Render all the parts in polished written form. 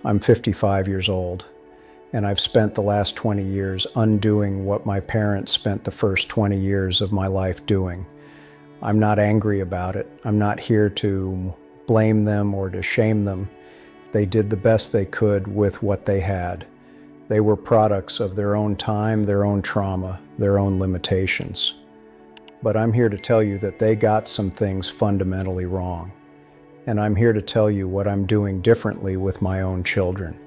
I'm 55 years old, and I've spent the last 20 years undoing what my parents spent the first 20 years of my life doing. I'm not angry about it. I'm not here to blame them or to shame them. They did the best they could with what they had. They were products of their own time, their own trauma, their own limitations. But I'm here to tell you that they got some things fundamentally wrong. And I'm here to tell you what I'm doing differently with my own children.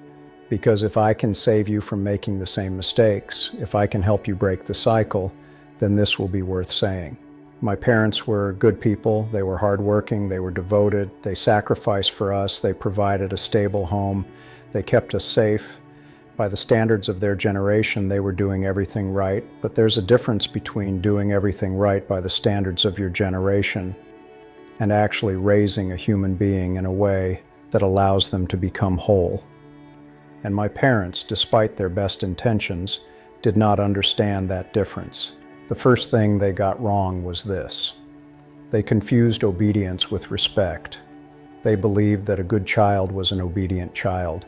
Because if I can save you from making the same mistakes, if I can help you break the cycle, then this will be worth saying. My parents were good people. They were hardworking. They were devoted. They sacrificed for us. They provided a stable home. They kept us safe. By the standards of their generation, they were doing everything right. But there's a difference between doing everything right by the standards of your generation and actually raising a human being in a way that allows them to become whole. And my parents, despite their best intentions, did not understand that difference. The first thing they got wrong was this. They confused obedience with respect. They believed that a good child was an obedient child,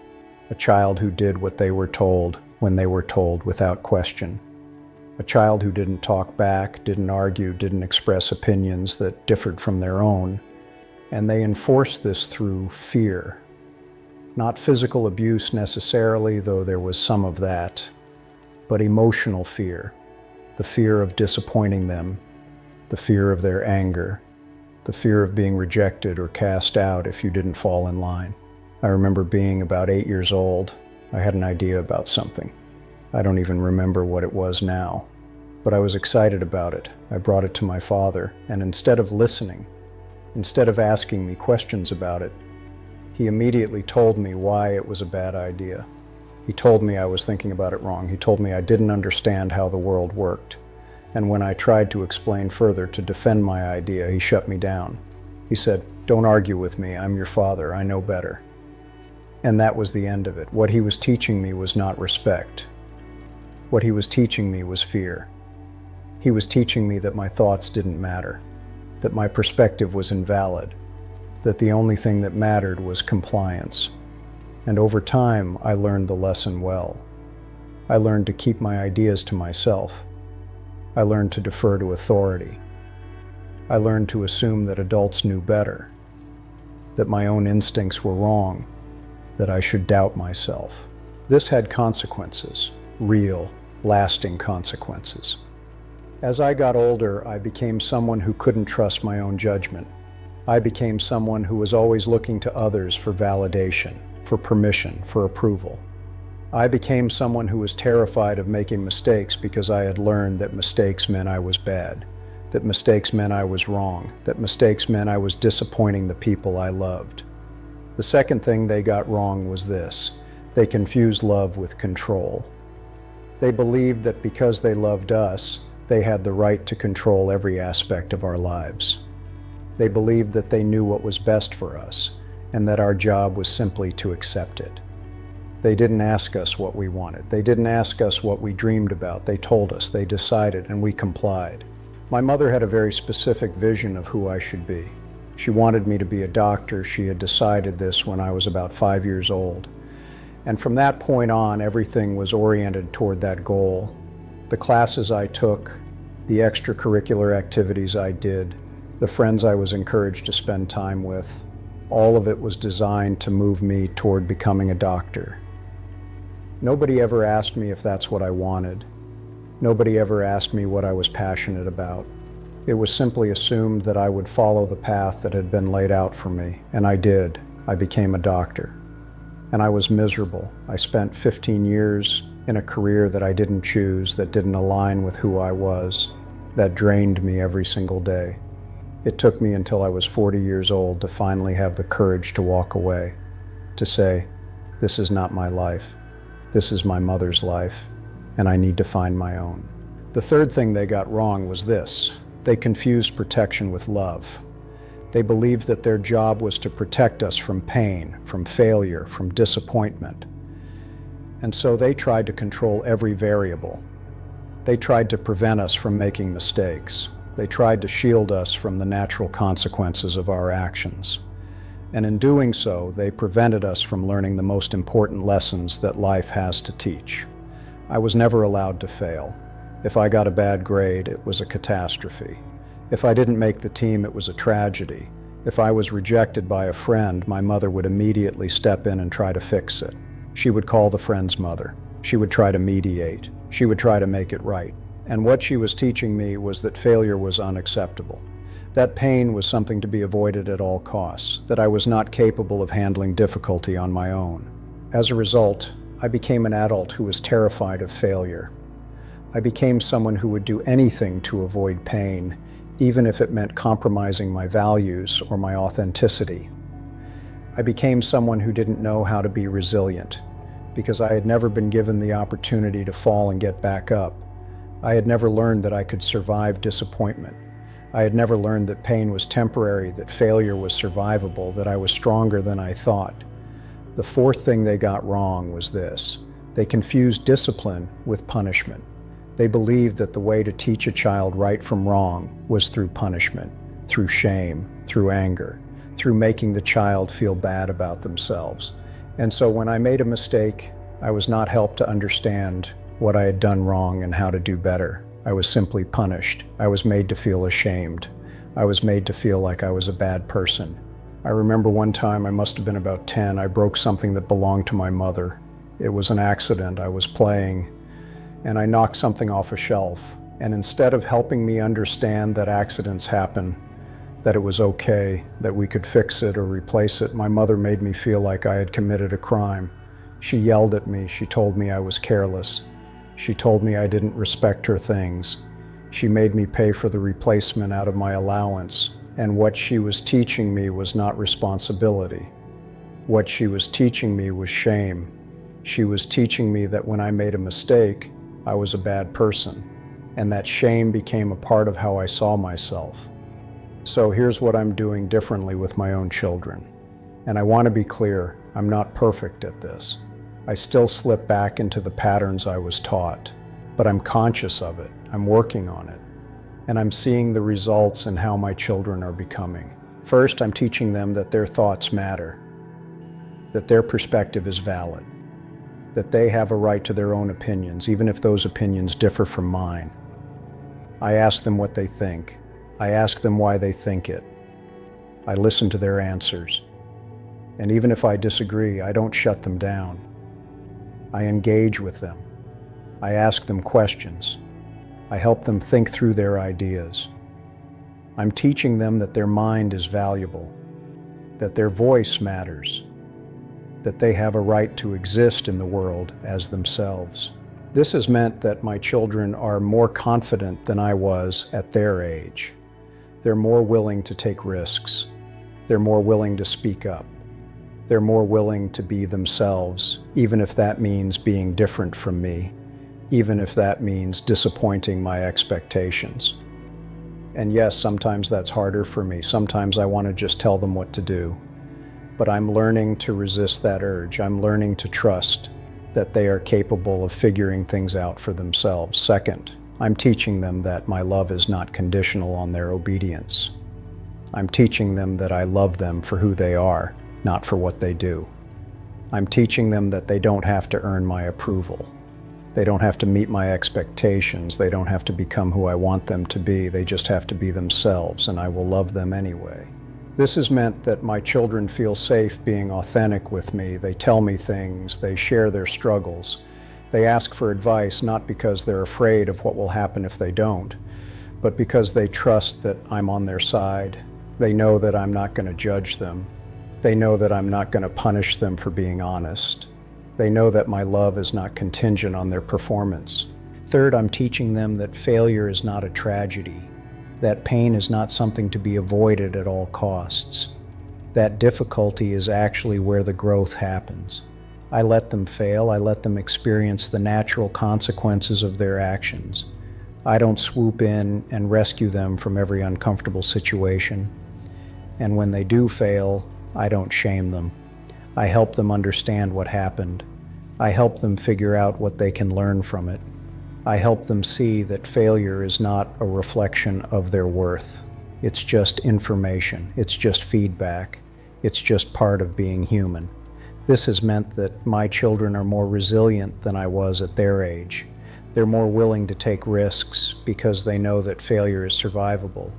a child who did what they were told when they were told without question. A child who didn't talk back, didn't argue, didn't express opinions that differed from their own. And they enforced this through fear. Not physical abuse necessarily, though there was some of that, but emotional fear. The fear of disappointing them, the fear of their anger, the fear of being rejected or cast out if you didn't fall in line. I remember being about 8 years old. I had an idea about something. I don't even remember what it was now, but I was excited about it. I brought it to my father, and instead of listening, instead of asking me questions about it, he immediately told me why it was a bad idea. He told me I was thinking about it wrong. He told me I didn't understand how the world worked. And when I tried to explain further to defend my idea, he shut me down. He said, "Don't argue with me. I'm your father. I know better." And that was the end of it. What he was teaching me was not respect. What he was teaching me was fear. He was teaching me that my thoughts didn't matter, that my perspective was invalid, that the only thing that mattered was compliance. And over time, I learned the lesson well. I learned to keep my ideas to myself. I learned to defer to authority. I learned to assume that adults knew better, that my own instincts were wrong, that I should doubt myself. This had consequences, real, lasting consequences. As I got older, I became someone who couldn't trust my own judgment. I became someone who was always looking to others for validation, for permission, for approval. I became someone who was terrified of making mistakes because I had learned that mistakes meant I was bad, that mistakes meant I was wrong, that mistakes meant I was disappointing the people I loved. The second thing they got wrong was this. They confused love with control. They believed that because they loved us, they had the right to control every aspect of our lives. They believed that they knew what was best for us, and that our job was simply to accept it. They didn't ask us what we wanted. They didn't ask us what we dreamed about. They told us, they decided, and we complied. My mother had a very specific vision of who I should be. She wanted me to be a doctor. She had decided this when I was about 5 years old. And from that point on, everything was oriented toward that goal. The classes I took, the extracurricular activities I did, the friends I was encouraged to spend time with, all of it was designed to move me toward becoming a doctor. Nobody ever asked me if that's what I wanted. Nobody ever asked me what I was passionate about. It was simply assumed that I would follow the path that had been laid out for me, and I did. I became a doctor. And I was miserable. I spent 15 years in a career that I didn't choose, that didn't align with who I was, that drained me every single day. It took me until I was 40 years old to finally have the courage to walk away, to say, this is not my life. This is my mother's life, and I need to find my own. The third thing they got wrong was this. They confused protection with love. They believed that their job was to protect us from pain, from failure, from disappointment. And so they tried to control every variable. They tried to prevent us from making mistakes. They tried to shield us from the natural consequences of our actions. And in doing so, they prevented us from learning the most important lessons that life has to teach. I was never allowed to fail. If I got a bad grade, it was a catastrophe. If I didn't make the team, it was a tragedy. If I was rejected by a friend, my mother would immediately step in and try to fix it. She would call the friend's mother. She would try to mediate. She would try to make it right. And what she was teaching me was that failure was unacceptable. That pain was something to be avoided at all costs, that I was not capable of handling difficulty on my own. As a result, I became an adult who was terrified of failure. I became someone who would do anything to avoid pain, even if it meant compromising my values or my authenticity. I became someone who didn't know how to be resilient, because I had never been given the opportunity to fall and get back up. I had never learned that I could survive disappointment. I had never learned that pain was temporary, that failure was survivable, that I was stronger than I thought. The fourth thing they got wrong was this: they confused discipline with punishment. They believed that the way to teach a child right from wrong was through punishment, through shame, through anger, through making the child feel bad about themselves. And so when I made a mistake, I was not helped to understand what I had done wrong and how to do better. I was simply punished. I was made to feel ashamed. I was made to feel like I was a bad person. I remember one time, I must have been about 10, I broke something that belonged to my mother. It was an accident. I was playing, and I knocked something off a shelf. And instead of helping me understand that accidents happen, that it was okay, that we could fix it or replace it, my mother made me feel like I had committed a crime. She yelled at me. She told me I was careless. She told me I didn't respect her things. She made me pay for the replacement out of my allowance. And what she was teaching me was not responsibility. What she was teaching me was shame. She was teaching me that when I made a mistake, I was a bad person. And that shame became a part of how I saw myself. So here's what I'm doing differently with my own children. And I want to be clear, I'm not perfect at this. I still slip back into the patterns I was taught, but I'm conscious of it. I'm working on it. And I'm seeing the results in how my children are becoming. First, I'm teaching them that their thoughts matter, that their perspective is valid, that they have a right to their own opinions, even if those opinions differ from mine. I ask them what they think. I ask them why they think it. I listen to their answers. And even if I disagree, I don't shut them down. I engage with them. I ask them questions. I help them think through their ideas. I'm teaching them that their mind is valuable, that their voice matters, that they have a right to exist in the world as themselves. This has meant that my children are more confident than I was at their age. They're more willing to take risks. They're more willing to speak up. They're more willing to be themselves, even if that means being different from me, even if that means disappointing my expectations. And yes, sometimes that's harder for me. Sometimes I want to just tell them what to do. But I'm learning to resist that urge. I'm learning to trust that they are capable of figuring things out for themselves. Second, I'm teaching them that my love is not conditional on their obedience. I'm teaching them that I love them for who they are, not for what they do. I'm teaching them that they don't have to earn my approval. They don't have to meet my expectations. They don't have to become who I want them to be. They just have to be themselves, and I will love them anyway. This has meant that my children feel safe being authentic with me. They tell me things. They share their struggles. They ask for advice, not because they're afraid of what will happen if they don't, but because they trust that I'm on their side. They know that I'm not going to judge them. They know that I'm not going to punish them for being honest. They know that my love is not contingent on their performance. Third, I'm teaching them that failure is not a tragedy, that pain is not something to be avoided at all costs, that difficulty is actually where the growth happens. I let them fail. I let them experience the natural consequences of their actions. I don't swoop in and rescue them from every uncomfortable situation. And when they do fail, I don't shame them. I help them understand what happened. I help them figure out what they can learn from it. I help them see that failure is not a reflection of their worth. It's just information. It's just feedback. It's just part of being human. This has meant that my children are more resilient than I was at their age. They're more willing to take risks because they know that failure is survivable.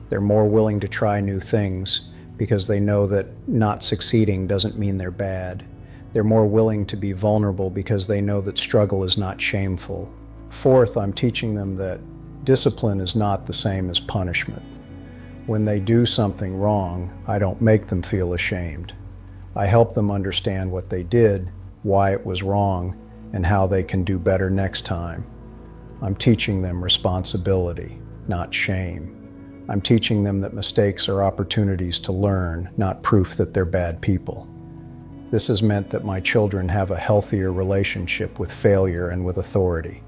They're more willing to try new things because they know that not succeeding doesn't mean they're bad. They're more willing to be vulnerable because they know that struggle is not shameful. Fourth, I'm teaching them that discipline is not the same as punishment. When they do something wrong, I don't make them feel ashamed. I help them understand what they did, why it was wrong, and how they can do better next time. I'm teaching them responsibility, not shame. I'm teaching them that mistakes are opportunities to learn, not proof that they're bad people. This has meant that my children have a healthier relationship with failure and with authority.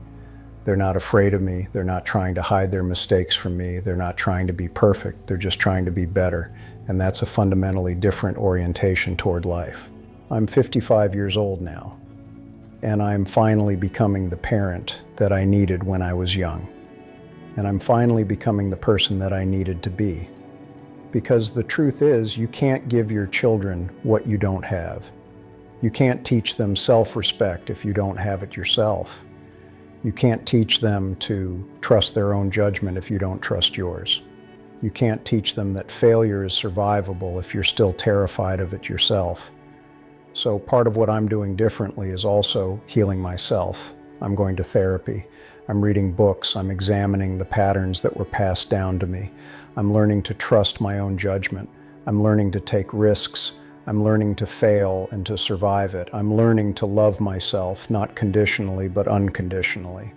They're not afraid of me. They're not trying to hide their mistakes from me. They're not trying to be perfect. They're just trying to be better. And that's a fundamentally different orientation toward life. I'm 55 years old now, and I'm finally becoming the parent that I needed when I was young. And I'm finally becoming the person that I needed to be. Because the truth is, you can't give your children what you don't have. You can't teach them self-respect if you don't have it yourself. You can't teach them to trust their own judgment if you don't trust yours. You can't teach them that failure is survivable if you're still terrified of it yourself. So part of what I'm doing differently is also healing myself. I'm going to therapy. I'm reading books. I'm examining the patterns that were passed down to me. I'm learning to trust my own judgment. I'm learning to take risks. I'm learning to fail and to survive it. I'm learning to love myself, not conditionally, but unconditionally.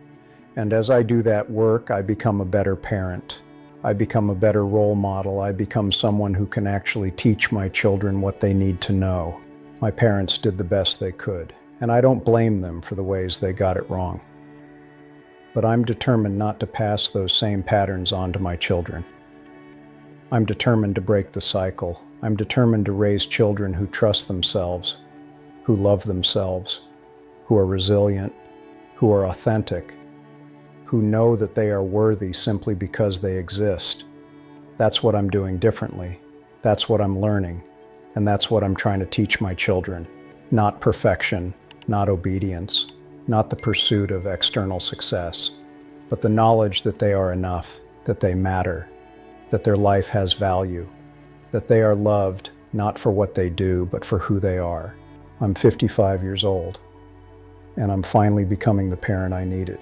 And as I do that work, I become a better parent. I become a better role model. I become someone who can actually teach my children what they need to know. My parents did the best they could, and I don't blame them for the ways they got it wrong. But I'm determined not to pass those same patterns on to my children. I'm determined to break the cycle. I'm determined to raise children who trust themselves, who love themselves, who are resilient, who are authentic, who know that they are worthy simply because they exist. That's what I'm doing differently. That's what I'm learning. And that's what I'm trying to teach my children. Not perfection, not obedience, not the pursuit of external success, but the knowledge that they are enough, that they matter, that their life has value, that they are loved not for what they do, but for who they are. I'm 55 years old, and I'm finally becoming the parent I needed.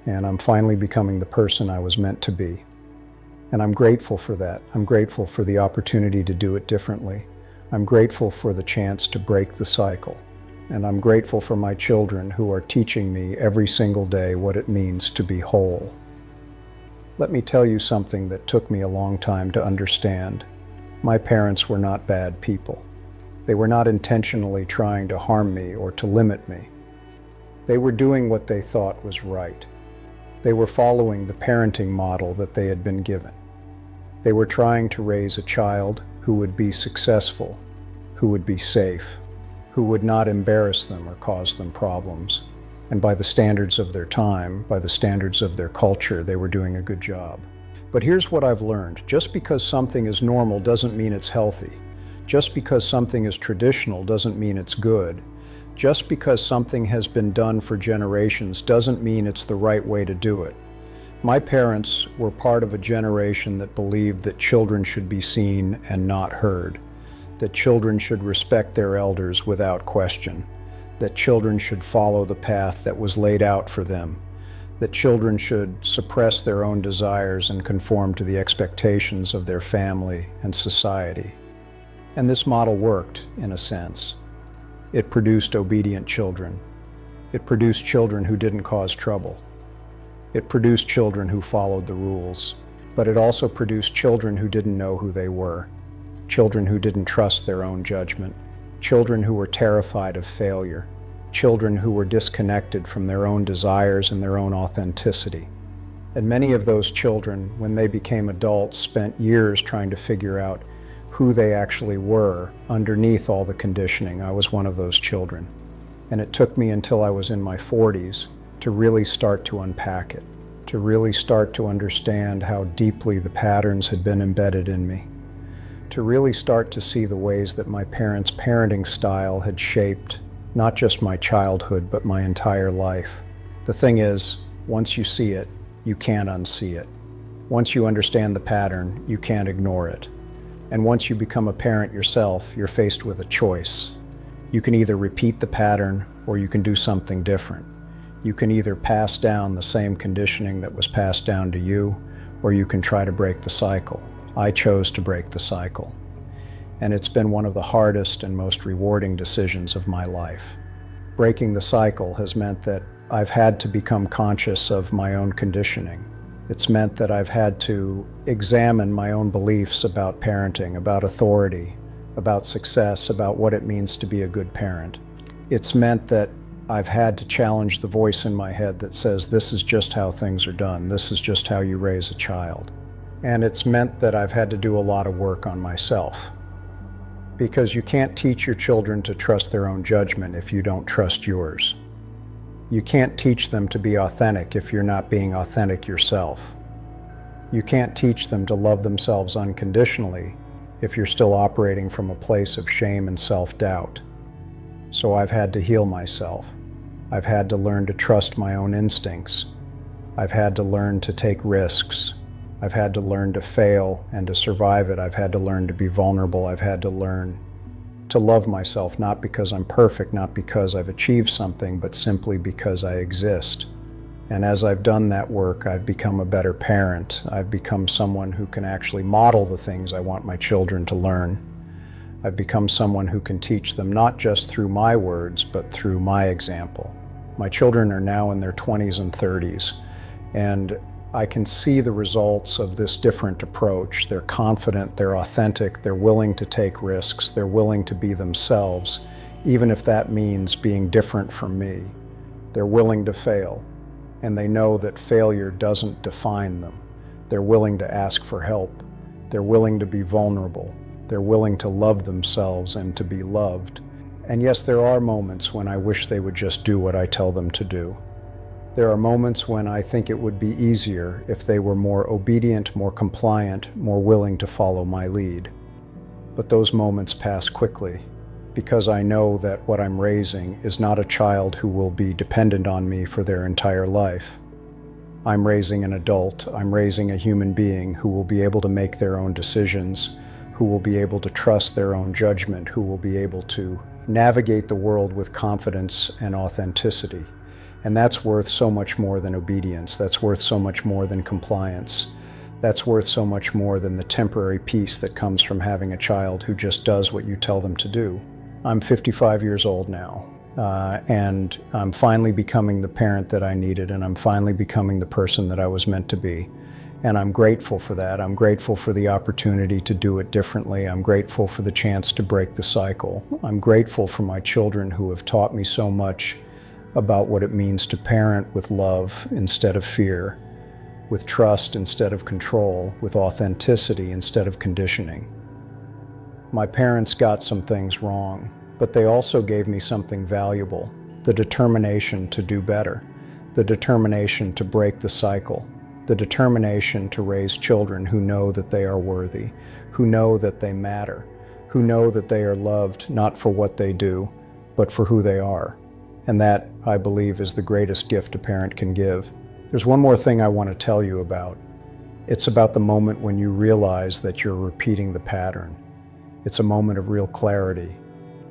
And I'm finally becoming the person I was meant to be. And I'm grateful for that. I'm grateful for the opportunity to do it differently. I'm grateful for the chance to break the cycle. And I'm grateful for my children who are teaching me every single day what it means to be whole. Let me tell you something that took me a long time to understand. My parents were not bad people. They were not intentionally trying to harm me or to limit me. They were doing what they thought was right. They were following the parenting model that they had been given. They were trying to raise a child who would be successful, who would be safe, who would not embarrass them or cause them problems. And by the standards of their time, by the standards of their culture, they were doing a good job. But here's what I've learned. Just because something is normal doesn't mean it's healthy. Just because something is traditional doesn't mean it's good. Just because something has been done for generations doesn't mean it's the right way to do it. My parents were part of a generation that believed that children should be seen and not heard, that children should respect their elders without question, that children should follow the path that was laid out for them, that children should suppress their own desires and conform to the expectations of their family and society. And this model worked, in a sense. It produced obedient children. It produced children who didn't cause trouble. It produced children who followed the rules. But it also produced children who didn't know who they were, children who didn't trust their own judgment, children who were terrified of failure, children who were disconnected from their own desires and their own authenticity. And many of those children, when they became adults, spent years trying to figure out who they actually were underneath all the conditioning. I was one of those children. And it took me until I was in my 40s to really start to unpack it, to really start to understand how deeply the patterns had been embedded in me, to really start to see the ways that my parents' parenting style had shaped not just my childhood, but my entire life. The thing is, once you see it, you can't unsee it. Once you understand the pattern, you can't ignore it. And once you become a parent yourself, you're faced with a choice. You can either repeat the pattern or you can do something different. You can either pass down the same conditioning that was passed down to you, or you can try to break the cycle. I chose to break the cycle. And it's been one of the hardest and most rewarding decisions of my life. Breaking the cycle has meant that I've had to become conscious of my own conditioning. It's meant that I've had to examine my own beliefs about parenting, about authority, about success, about what it means to be a good parent. It's meant that I've had to challenge the voice in my head that says, this is just how things are done. This is just how you raise a child. And it's meant that I've had to do a lot of work on myself. Because you can't teach your children to trust their own judgment if you don't trust yours. You can't teach them to be authentic if you're not being authentic yourself. You can't teach them to love themselves unconditionally if you're still operating from a place of shame and self-doubt. So I've had to heal myself. I've had to learn to trust my own instincts. I've had to learn to take risks. I've had to learn to fail and to survive it. I've had to learn to be vulnerable. I've had to learn to love myself, not because I'm perfect, not because I've achieved something, but simply because I exist. And as I've done that work, I've become a better parent. I've become someone who can actually model the things I want my children to learn. I've become someone who can teach them not just through my words, but through my example. My children are now in their 20s and 30s, and I can see the results of this different approach. They're confident, they're authentic, they're willing to take risks, they're willing to be themselves, even if that means being different from me. They're willing to fail, and they know that failure doesn't define them. They're willing to ask for help. They're willing to be vulnerable. They're willing to love themselves and to be loved. And yes, there are moments when I wish they would just do what I tell them to do. There are moments when I think it would be easier if they were more obedient, more compliant, more willing to follow my lead. But those moments pass quickly, because I know that what I'm raising is not a child who will be dependent on me for their entire life. I'm raising an adult. I'm raising a human being who will be able to make their own decisions, who will be able to trust their own judgment, who will be able to navigate the world with confidence and authenticity. And that's worth so much more than obedience. That's worth so much more than compliance. That's worth so much more than the temporary peace that comes from having a child who just does what you tell them to do. I'm 55 years old now, and I'm finally becoming the parent that I needed, and I'm finally becoming the person that I was meant to be. And I'm grateful for that. I'm grateful for the opportunity to do it differently. I'm grateful for the chance to break the cycle. I'm grateful for my children who have taught me so much about what it means to parent with love instead of fear, with trust instead of control, with authenticity instead of conditioning. My parents got some things wrong, but they also gave me something valuable, the determination to do better, the determination to break the cycle, the determination to raise children who know that they are worthy, who know that they matter, who know that they are loved not for what they do, but for who they are. And that, I believe, is the greatest gift a parent can give. There's one more thing I want to tell you about. It's about the moment when you realize that you're repeating the pattern. It's a moment of real clarity,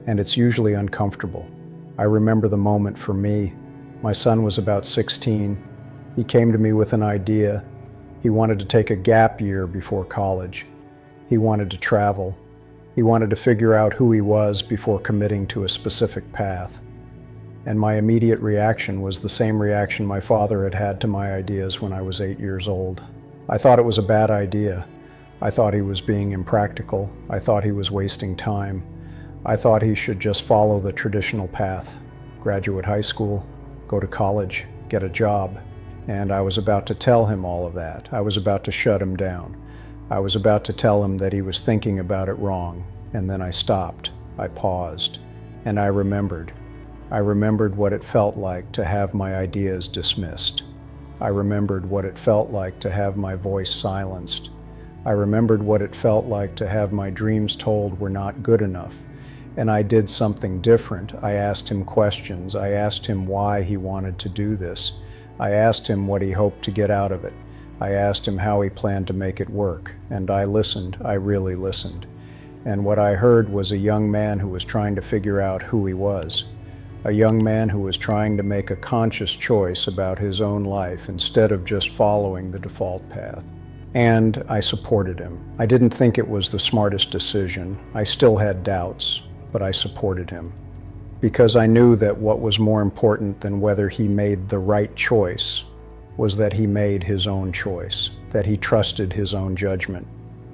and it's usually uncomfortable. I remember the moment for me. My son was about 16. He came to me with an idea. He wanted to take a gap year before college. He wanted to travel. He wanted to figure out who he was before committing to a specific path. And my immediate reaction was the same reaction my father had had to my ideas when I was 8 years old. I thought it was a bad idea. I thought he was being impractical. I thought he was wasting time. I thought he should just follow the traditional path. Graduate high school, go to college, get a job. And I was about to tell him all of that. I was about to shut him down. I was about to tell him that he was thinking about it wrong. And then I stopped. I paused. And I remembered. I remembered what it felt like to have my ideas dismissed. I remembered what it felt like to have my voice silenced. I remembered what it felt like to have my dreams told were not good enough. And I did something different. I asked him questions. I asked him why he wanted to do this. I asked him what he hoped to get out of it. I asked him how he planned to make it work. And I listened. I really listened. And what I heard was a young man who was trying to figure out who he was. A young man who was trying to make a conscious choice about his own life instead of just following the default path. And I supported him. I didn't think it was the smartest decision. I still had doubts, but I supported him. Because I knew that what was more important than whether he made the right choice was that he made his own choice, that he trusted his own judgment,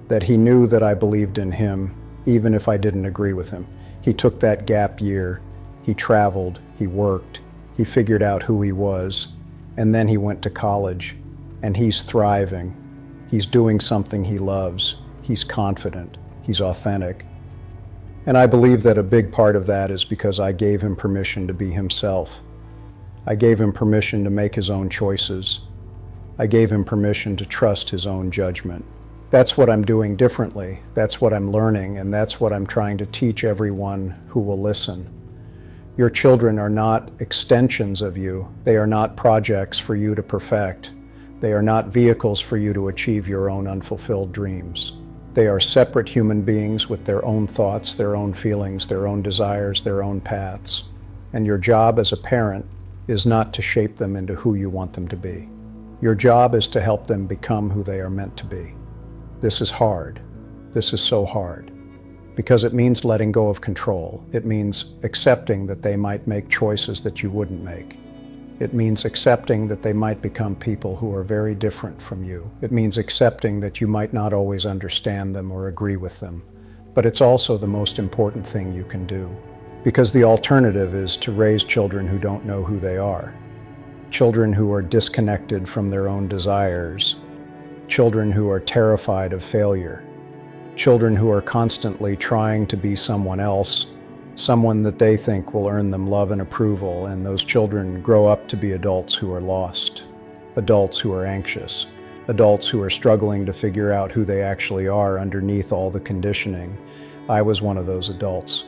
that he knew that I believed in him even if I didn't agree with him. He took that gap year, he traveled, he worked, he figured out who he was, and then he went to college, and he's thriving. He's doing something he loves. He's confident. He's authentic. And I believe that a big part of that is because I gave him permission to be himself. I gave him permission to make his own choices. I gave him permission to trust his own judgment. That's what I'm doing differently. That's what I'm learning, and that's what I'm trying to teach everyone who will listen. Your children are not extensions of you. They are not projects for you to perfect. They are not vehicles for you to achieve your own unfulfilled dreams. They are separate human beings with their own thoughts, their own feelings, their own desires, their own paths. And your job as a parent is not to shape them into who you want them to be. Your job is to help them become who they are meant to be. This is hard. This is so hard. Because it means letting go of control. It means accepting that they might make choices that you wouldn't make. It means accepting that they might become people who are very different from you. It means accepting that you might not always understand them or agree with them. But it's also the most important thing you can do. Because the alternative is to raise children who don't know who they are. Children who are disconnected from their own desires. Children who are terrified of failure. Children who are constantly trying to be someone else, someone that they think will earn them love and approval, and those children grow up to be adults who are lost, adults who are anxious, adults who are struggling to figure out who they actually are underneath all the conditioning. I was one of those adults,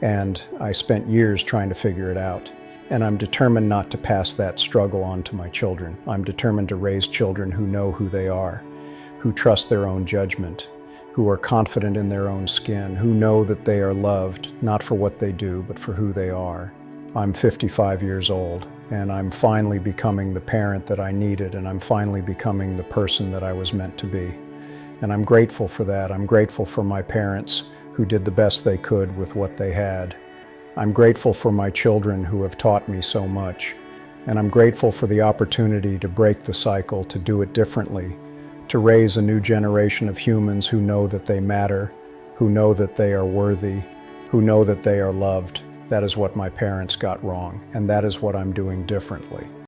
and I spent years trying to figure it out. And I'm determined not to pass that struggle on to my children. I'm determined to raise children who know who they are, who trust their own judgment, who are confident in their own skin, who know that they are loved, not for what they do, but for who they are. I'm 55 years old, and I'm finally becoming the parent that I needed, and I'm finally becoming the person that I was meant to be. And I'm grateful for that. I'm grateful for my parents who did the best they could with what they had. I'm grateful for my children who have taught me so much. And I'm grateful for the opportunity to break the cycle, to do it differently, to raise a new generation of humans who know that they matter, who know that they are worthy, who know that they are loved. That is what my parents got wrong, and that is what I'm doing differently.